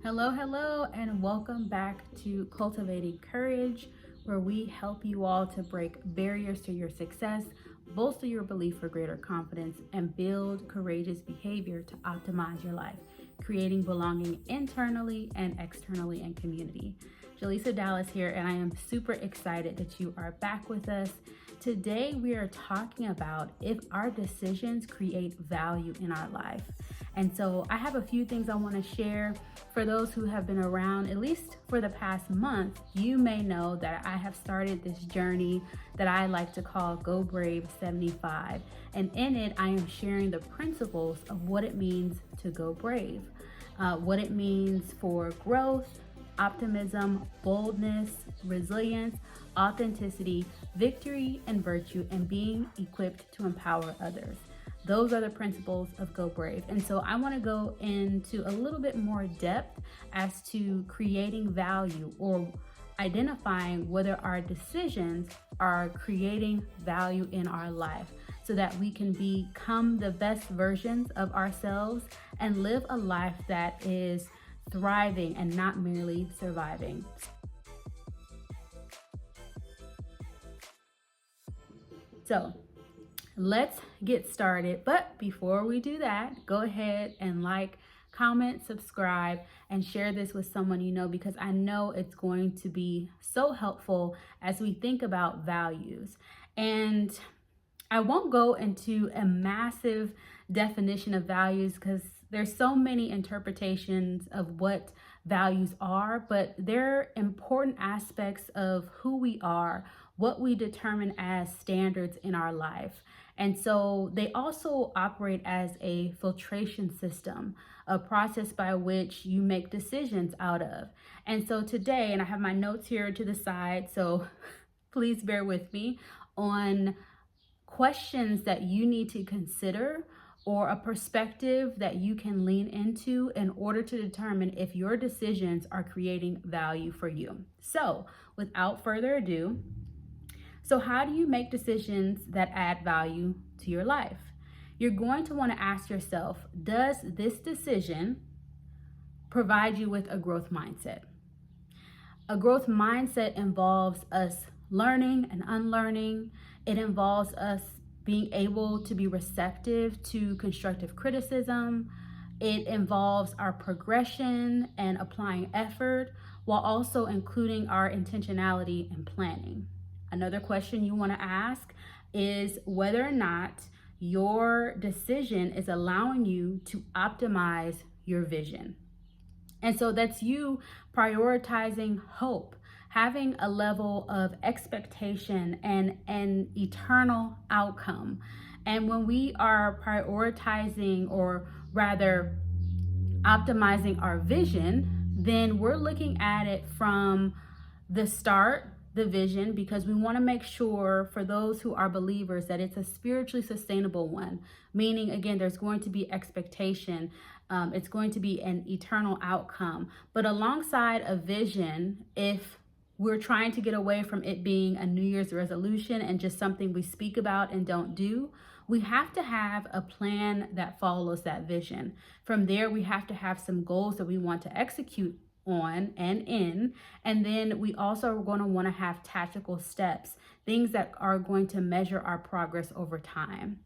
Hello, hello, and welcome back to Cultivating Courage, where we help you all to break barriers to your success, bolster your belief for greater confidence, and build courageous behavior to optimize your life, creating belonging internally and externally in community. Jaleesa Dallas here, and I am super excited that you are back with us. Today, we are talking about if our decisions create value in our life. And so I have a few things I want to share. For those who have been around, at least for the past month, you may know that I have started this journey that I like to call Go Brave 75. And in it, I am sharing the principles of what it means to go brave, what it means for growth, optimism, boldness, resilience, authenticity, victory, and virtue, and being equipped to empower others. Those are the principles of Go Brave. And so I want to go into a little bit more depth as to creating value or identifying whether our decisions are creating value in our life so that we can become the best versions of ourselves and live a life that is thriving and not merely surviving. So let's get started. But before we do that, go ahead and like, comment, subscribe, and share this with someone you know, because I know it's going to be so helpful as we think about values. And I won't go into a massive definition of values because there's so many interpretations of what values are, but they're important aspects of who we are, what we determine as standards in our life. And so they also operate as a filtration system, a process by which you make decisions out of. And so today, and I have my notes here to the side, so please bear with me on questions that you need to consider or a perspective that you can lean into in order to determine if your decisions are creating value for you. So, without further ado, how do you make decisions that add value to your life? You're going to want to ask yourself, does this decision provide you with a growth mindset? A growth mindset involves us learning and unlearning. It involves us being able to be receptive to constructive criticism. It involves our progression and applying effort while also including our intentionality and planning. Another question you want to ask is whether or not your decision is allowing you to optimize your vision. And so that's you prioritizing hope, having a level of expectation and an eternal outcome. And when we are prioritizing, or rather optimizing our vision, then we're looking at it from the start, the vision, because we want to make sure for those who are believers that it's a spiritually sustainable one, meaning again there's going to be expectation, it's going to be an eternal outcome. But alongside a vision, if we're trying to get away from it being a New Year's resolution and just something we speak about and don't do, we have to have a plan that follows that vision. From there, we have to have some goals that we want to execute on and in, and then we also are going to want to have tactical steps, things that are going to measure our progress over time.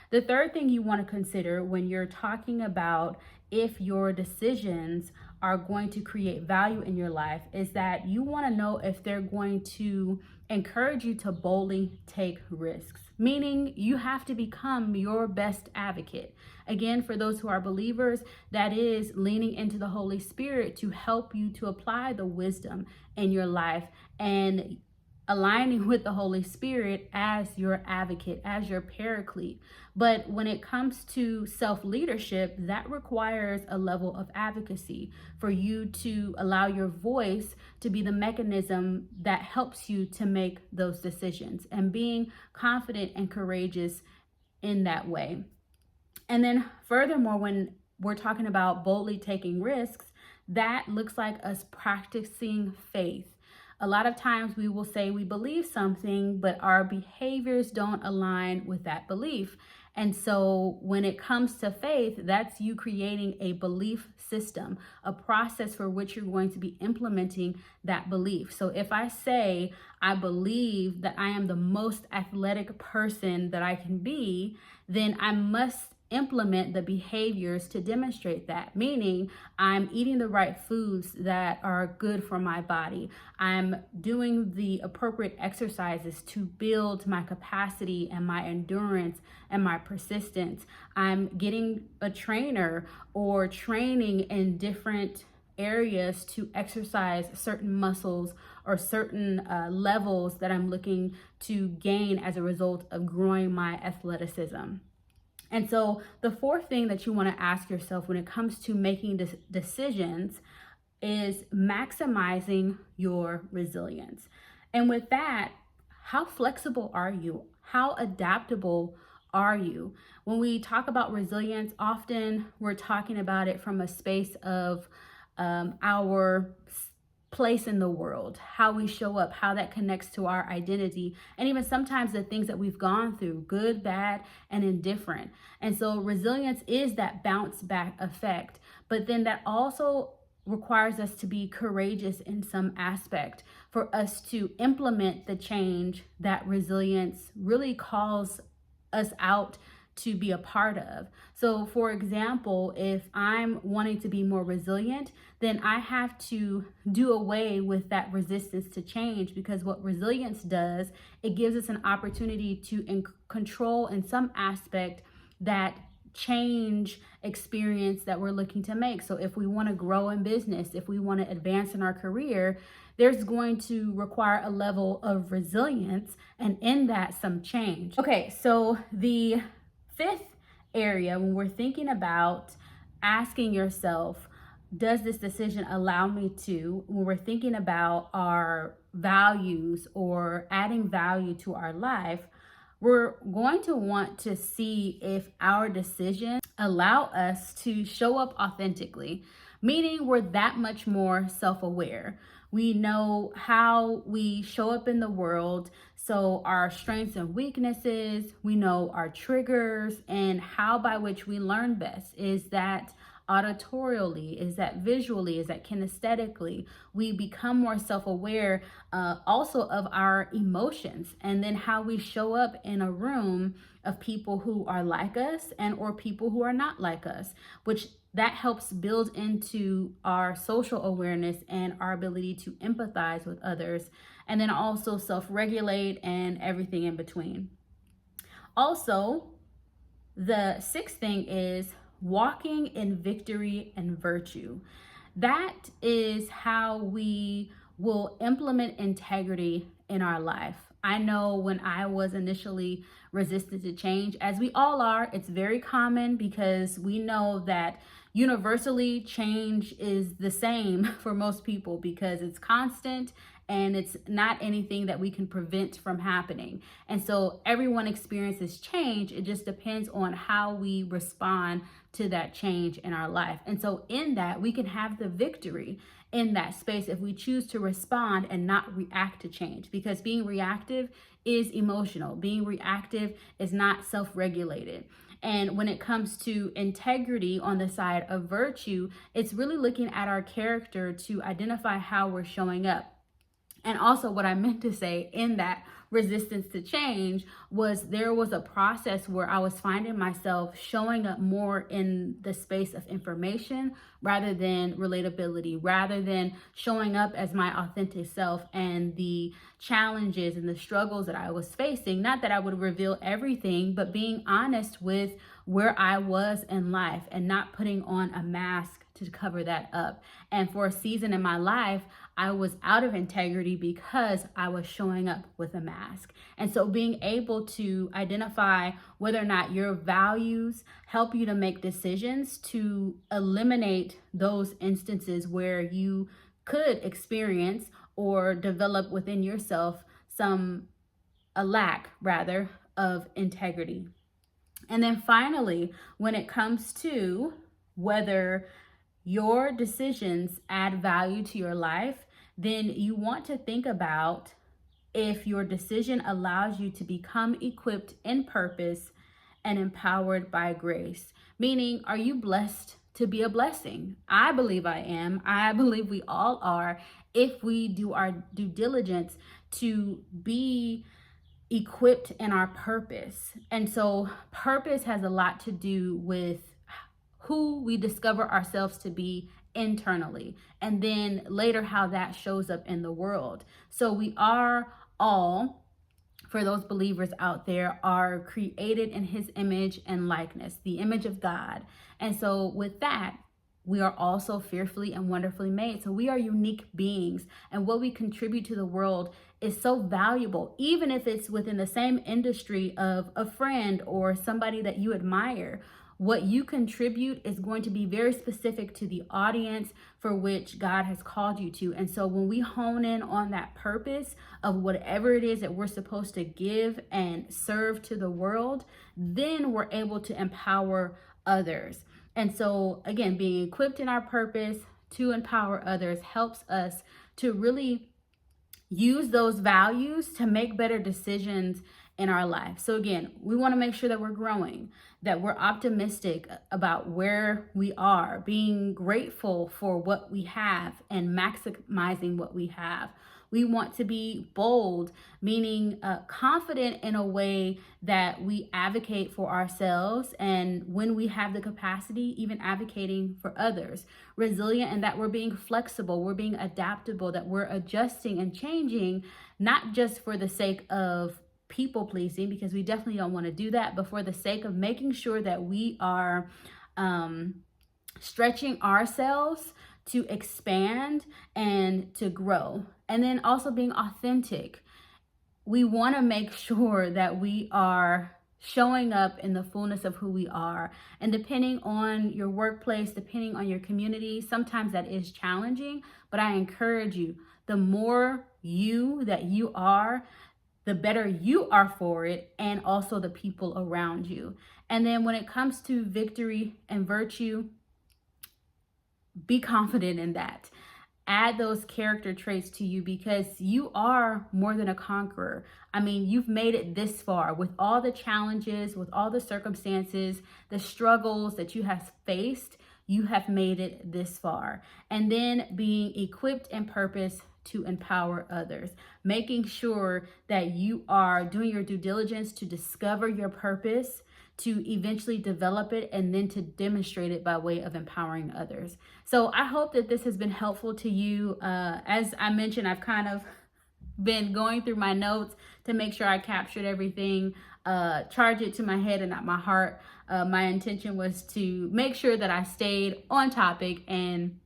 The third thing you want to consider when you're talking about if your decisions are going to create value in your life is that you want to know if they're going to encourage you to boldly take risks, meaning you have to become your best advocate. Again, for those who are believers, that is leaning into the Holy Spirit to help you to apply the wisdom in your life and aligning with the Holy Spirit as your advocate, as your paraclete. But when it comes to self-leadership, that requires a level of advocacy for you to allow your voice to be the mechanism that helps you to make those decisions and being confident and courageous in that way. And then furthermore, when we're talking about boldly taking risks, that looks like us practicing faith. A lot of times we will say we believe something, but our behaviors don't align with that belief. And so when it comes to faith, that's you creating a belief system, a process for which you're going to be implementing that belief. So if I say, I believe that I am the most athletic person that I can be, then I must implement the behaviors to demonstrate that, meaning I'm eating the right foods that are good for my body. I'm doing the appropriate exercises to build my capacity and my endurance and my persistence. I'm getting a trainer or training in different areas to exercise certain muscles or certain levels that I'm looking to gain as a result of growing my athleticism. And so the fourth thing that you want to ask yourself when it comes to making decisions is maximizing your resilience. And with that, how flexible are you? How adaptable are you? When we talk about resilience, often we're talking about it from a space of our place in the world, how we show up, how that connects to our identity, and even sometimes the things that we've gone through, good, bad, and indifferent. And so resilience is that bounce back effect, but then that also requires us to be courageous in some aspect for us to implement the change that resilience really calls us out to be a part of. So for example, if I'm wanting to be more resilient, then I have to do away with that resistance to change, because what resilience does, it gives us an opportunity to control in some aspect that change experience that we're looking to make. So if we want to grow in business, if we want to advance in our career, there's going to require a level of resilience, and in that some change. Okay, so the fifth area, when we're thinking about asking yourself, does this decision allow me to, when we're thinking about our values or adding value to our life, we're going to want to see if our decisions allow us to show up authentically, meaning we're that much more self-aware. We know how we show up in the world, so our strengths and weaknesses, we know our triggers, and how by which we learn best. Is that auditorially? Is that visually? Is that kinesthetically? We become more self-aware also of our emotions, and then how we show up in a room of people who are like us and or people who are not like us, which that helps build into our social awareness and our ability to empathize with others, and then also self-regulate and everything in between. Also, the sixth thing is walking in victory and virtue. That is how we will implement integrity in our life. I know when I was initially resistant to change, as we all are, it's very common because we know that universally change is the same for most people because it's constant and it's not anything that we can prevent from happening. And so everyone experiences change. It just depends on how we respond to that change in our life. And so in that, we can have the victory in that space if we choose to respond and not react to change, because being reactive is emotional. Being reactive is not self-regulated. And when it comes to integrity on the side of virtue, it's really looking at our character to identify how we're showing up. And also what I meant to say in that resistance to change was there was a process where I was finding myself showing up more in the space of information rather than relatability, rather than showing up as my authentic self and the challenges and the struggles that I was facing. Not that I would reveal everything, but being honest with where I was in life and not putting on a mask to cover that up. And for a season in my life, I was out of integrity because I was showing up with a mask. And so being able to identify whether or not your values help you to make decisions to eliminate those instances where you could experience or develop within yourself a lack rather of integrity. And then finally, when it comes to whether your decisions add value to your life, then you want to think about if your decision allows you to become equipped in purpose and empowered by grace. Meaning, are you blessed to be a blessing? I believe I am. I believe we all are, if we do our due diligence to be equipped in our purpose. And so purpose has a lot to do with who we discover ourselves to be internally, and then later how that shows up in the world. So we are all, for those believers out there, are created in his image and likeness, the image of God. And so with that, we are also fearfully and wonderfully made. So we are unique beings, and what we contribute to the world is so valuable, even if it's within the same industry of a friend or somebody that you admire. What you contribute is going to be very specific to the audience for which God has called you to. And so when we hone in on that purpose of whatever it is that we're supposed to give and serve to the world, then we're able to empower others. And so again, being equipped in our purpose to empower others helps us to really use those values to make better decisions in our life. So again, we want to make sure that we're growing, that we're optimistic about where we are, being grateful for what we have and maximizing what we have. We want to be bold, meaning confident in a way that we advocate for ourselves, and when we have the capacity, even advocating for others. Resilient in that we're being flexible, we're being adaptable, that we're adjusting and changing, not just for the sake of people pleasing, because we definitely don't want to do that, but for the sake of making sure that we are stretching ourselves to expand and to grow. And then also being authentic. We want to make sure that we are showing up in the fullness of who we are. And depending on your workplace, depending on your community, sometimes that is challenging, but I encourage you, the more you that you are, the better you are for it, and also the people around you. And then when it comes to victory and virtue, be confident in that. Add those character traits to you, because you are more than a conqueror. I mean, you've made it this far with all the challenges, with all the circumstances, the struggles that you have faced. You have made it this far. And then being equipped in purpose to empower others, making sure that you are doing your due diligence to discover your purpose, to eventually develop it, and then to demonstrate it by way of empowering others. So I hope that this has been helpful to you. As I mentioned, I've kind of been going through my notes to make sure I captured everything, charge it to my head and not my heart. My intention was to make sure that I stayed on topic and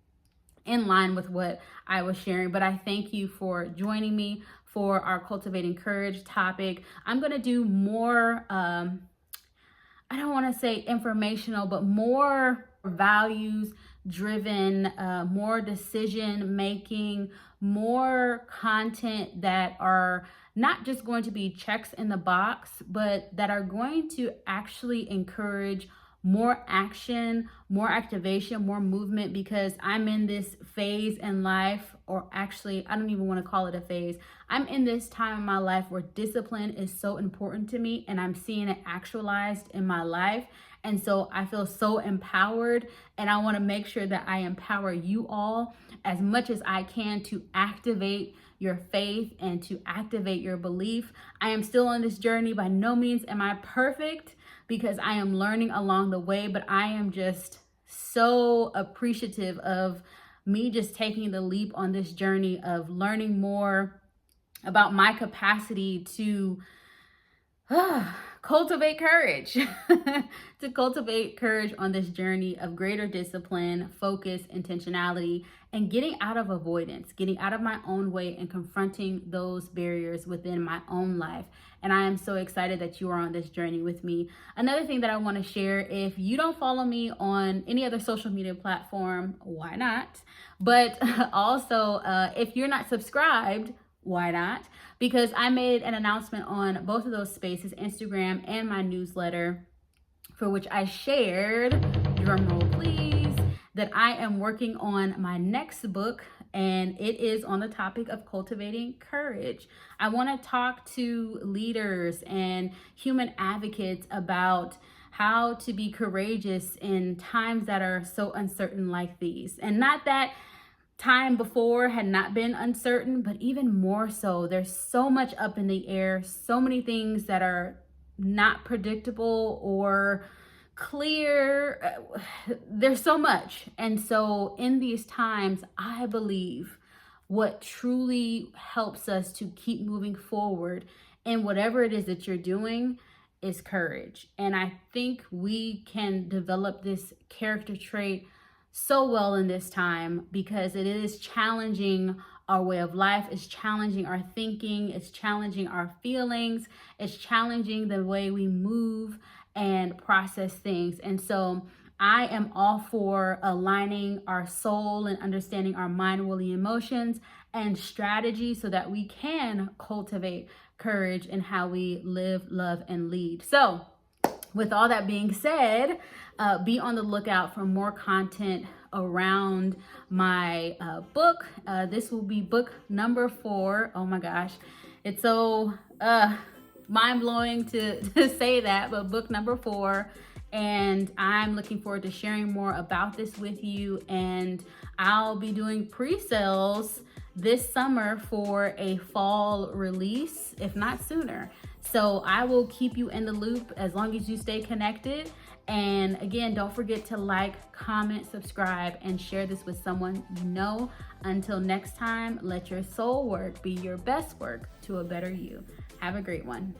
in line with what I was sharing. But I thank you for joining me for our Cultivating Courage topic. I'm going to do more, I don't want to say informational, but more values driven, more decision making, more content that are not just going to be checks in the box, but that are going to actually encourage more action, more activation, more movement, because I'm in this phase in life, or actually, I don't even want to call it a phase. I'm in this time in my life where discipline is so important to me, and I'm seeing it actualized in my life. And so I feel so empowered, and I want to make sure that I empower you all as much as I can to activate your faith and to activate your belief. I am still on this journey. By no means am I perfect, because I am learning along the way, but I am just so appreciative of me just taking the leap on this journey of learning more about my capacity to cultivate courage, to cultivate courage on this journey of greater discipline, focus, intentionality, and getting out of avoidance, getting out of my own way and confronting those barriers within my own life. And I am so excited that you are on this journey with me. Another thing that I want to share, if you don't follow me on any other social media platform, why not? But also, if you're not subscribed, why not? Because I made an announcement on both of those spaces, Instagram and my newsletter, for which I shared, drumroll please, that I am working on my next book, and it is on the topic of cultivating courage. I want to talk to leaders and human advocates about how to be courageous in times that are so uncertain like these. And not that time before had not been uncertain, but even more so. There's so much up in the air, so many things that are not predictable or clear. There's so much. And so in these times, I believe what truly helps us to keep moving forward in whatever it is that you're doing is courage. And I think we can develop this character trait so well in this time, because it is challenging our way of life, it's challenging our thinking, it's challenging our feelings, it's challenging the way we move and process things. And so I am all for aligning our soul and understanding our mind, will, and emotions and strategy so that we can cultivate courage in how we live, love, and lead. So with all that being said, be on the lookout for more content around my book. This will be book number 4. Oh my gosh, it's so mind-blowing to say that, but book number 4. And I'm looking forward to sharing more about this with you. And I'll be doing pre-sales this summer for a fall release, if not sooner. So I will keep you in the loop as long as you stay connected. And again, don't forget to like, comment, subscribe, and share this with someone you know. Until next time, let your soul work be your best work to a better you. Have a great one.